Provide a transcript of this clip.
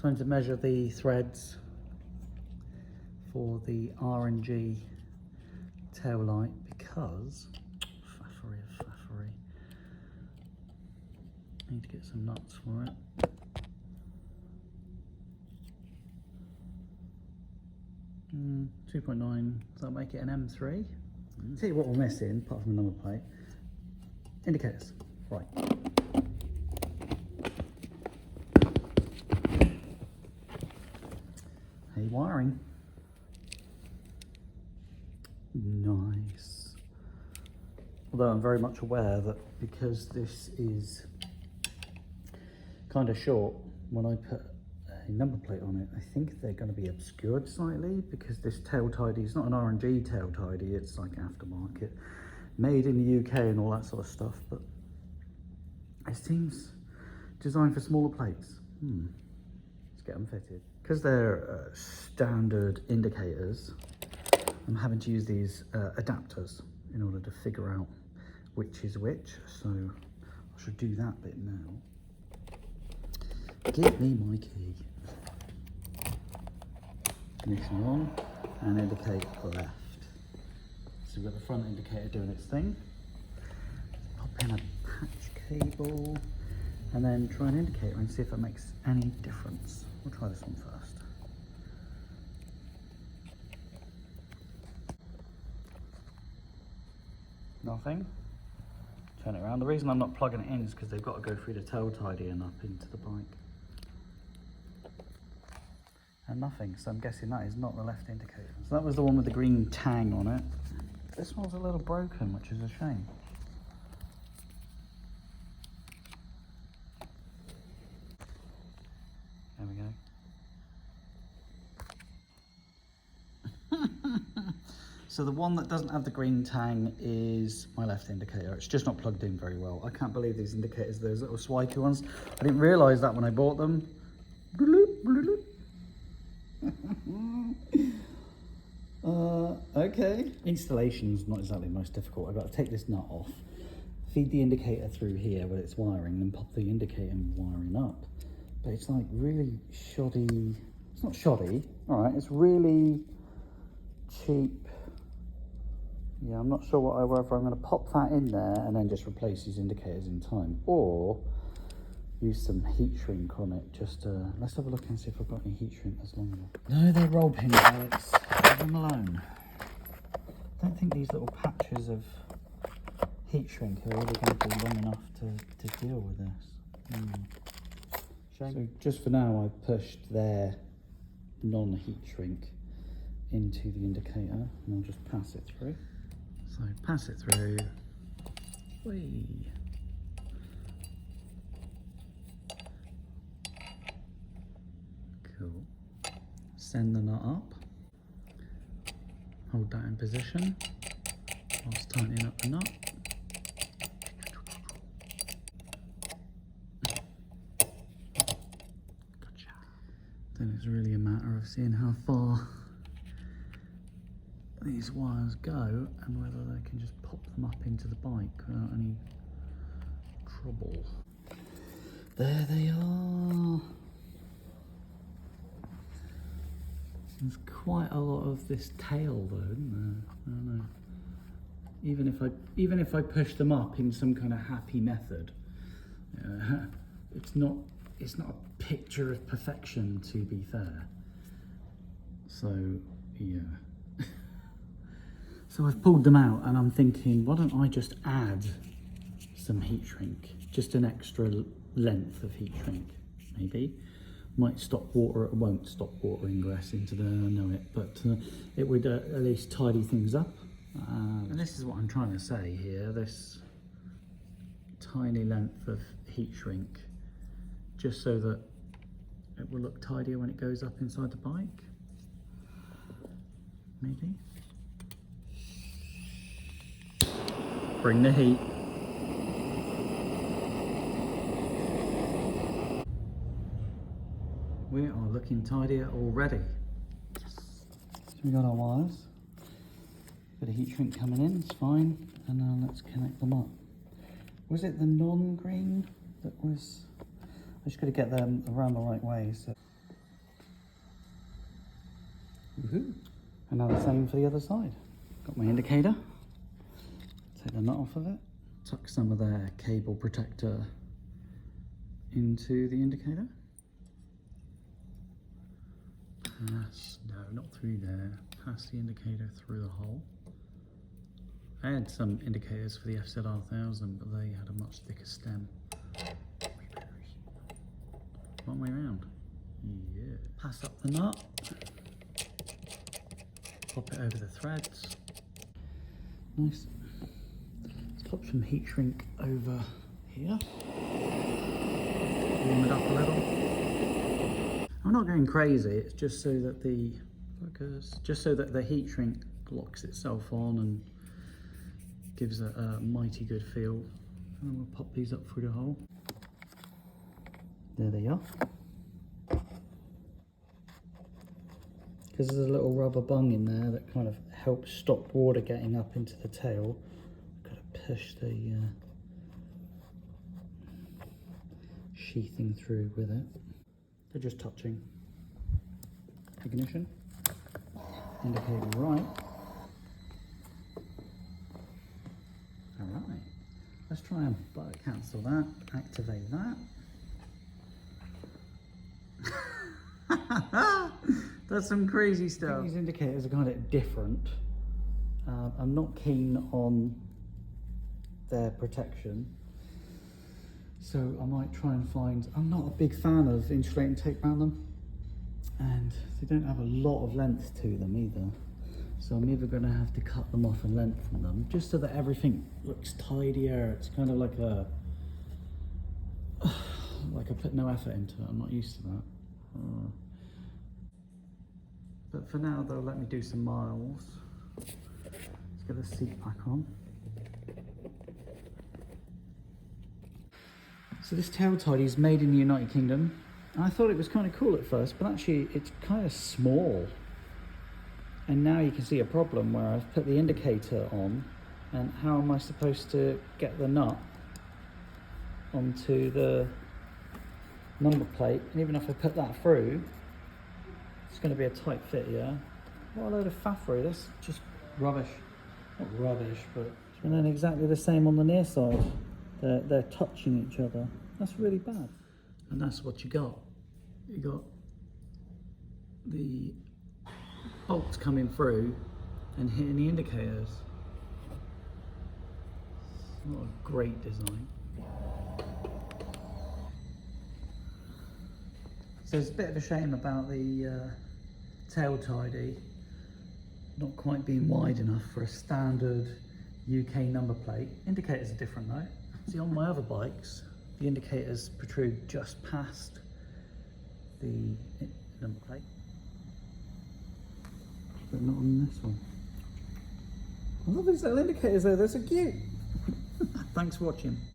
Trying to measure the threads for the R&G tail light because faffery. Need to get some nuts for it. Mm, 2.9, does that make it an M3? Tell you what we're missing, apart from the number plate. Indicators, right. Hey, wiring. Nice. Although I'm very much aware that because this is kind of short, when I put a number plate on it, I think they're going to be obscured slightly because this tail tidy is not an R&G tail tidy, it's like aftermarket, made in the UK and all that sort of stuff, but it seems designed for smaller plates. Let's get them fitted. Because they're standard indicators, I'm having to use these adapters in order to figure out which is which, so I should do that bit now. Give me my key. Ignition on and indicate left. So we've got the front indicator doing its thing. Pop in a patch cable and then try an indicator and see if it makes any difference. We'll try this one first. Nothing. Turn it around. The reason I'm not plugging it in is because they've got to go through the tail tidy and up into the bike. And nothing, so I'm guessing that is not the left indicator. So that was the one with the green tang on it. This one's a little broken, which is a shame. There we go. So the one that doesn't have the green tang is my left indicator. It's just not plugged in very well. I can't believe these indicators, those little swipey ones. I didn't realise that when I bought them. Okay. Installation's not exactly the most difficult. I've got to take this nut off, feed the indicator through here where it's wiring, then pop the indicator wiring up. But it's like really shoddy. It's not shoddy, alright, it's really cheap. Yeah, I'm not sure whether I'm going to pop that in there and then just replace these indicators in time, or use some heat shrink on it. Just let's have a look and see if I've got any heat shrink that's long enough. No, they're roll pins, Alex. Leave them alone. I don't think these little patches of heat shrink are really going to be long enough to deal with this. So just for now, I've pushed their non-heat shrink into the indicator and I'll just pass it through. So pass it through. Whee. Cool. Send the nut up. Hold that in position whilst tightening up the nut. Gotcha. Then it's really a matter of seeing how far these wires go and whether they can just pop them up into the bike without any trouble. There they are. There's quite a lot of this tail though, isn't there? I don't know. Even if I push them up in some kind of happy method, it's not a picture of perfection, to be fair. So yeah. So I've pulled them out and I'm thinking, why don't I just add some heat shrink, just an extra length of heat shrink, maybe. Might stop water, it won't stop water ingress into there, I know it, but it would at least tidy things up. And this is what I'm trying to say here, this tiny length of heat shrink, just so that it will look tidier when it goes up inside the bike, maybe. Bring the heat. We are looking tidier already. Yes. So we got our wires. Bit of heat shrink coming in, it's fine. And now let's connect them up. Was it the non-green that was? I just got to get them around the right way. So And now the same for the other side. Got my indicator. Take the nut off of it. Tuck some of their cable protector into the indicator. Pass, no, not through there. Pass the indicator through the hole. I had some indicators for the FZR1000, but they had a much thicker stem. One way around. Yeah. Pass up the nut. Pop it over the threads. Nice. Let's pop some heat shrink over here. Warm it up a little. I'm not going crazy, it's just so that the heat shrink locks itself on and gives a mighty good feel. And then we'll pop these up through the hole. There they are. Because there's a little rubber bung in there that kind of helps stop water getting up into the tail. Got to push the sheathing through with it. They're just touching. Ignition. Indicator right. Alright. Let's try and cancel that. Activate that. That's some crazy stuff. These indicators are kind of different. I'm not keen on their protection, so I might try and find. I'm not a big fan of insulating tape around them, and they don't have a lot of length to them either. So I'm either going to have to cut them off and lengthen them, just so that everything looks tidier. It's kind of like I put no effort into it. I'm not used to that. But for now, they'll let me do some miles. Let's get the seat back on. So this tail tidy is made in the United Kingdom. And I thought it was kind of cool at first, but actually it's kind of small. And now you can see a problem where I've put the indicator on, and how am I supposed to get the nut onto the number plate? And even if I put that through, it's going to be a tight fit, yeah? What a load of faffery, that's just rubbish. Not rubbish, but... And then exactly the same on the near side. They're touching each other. That's really bad. And that's what you got. You got the bolts coming through and hitting the indicators. It's not a great design. So it's a bit of a shame about the tail tidy not quite being wide enough for a standard UK number plate. Indicators are different though. See, on my other bikes, the indicators protrude just past the number plate, but not on this one. I love these little indicators though, they're so cute. Thanks for watching.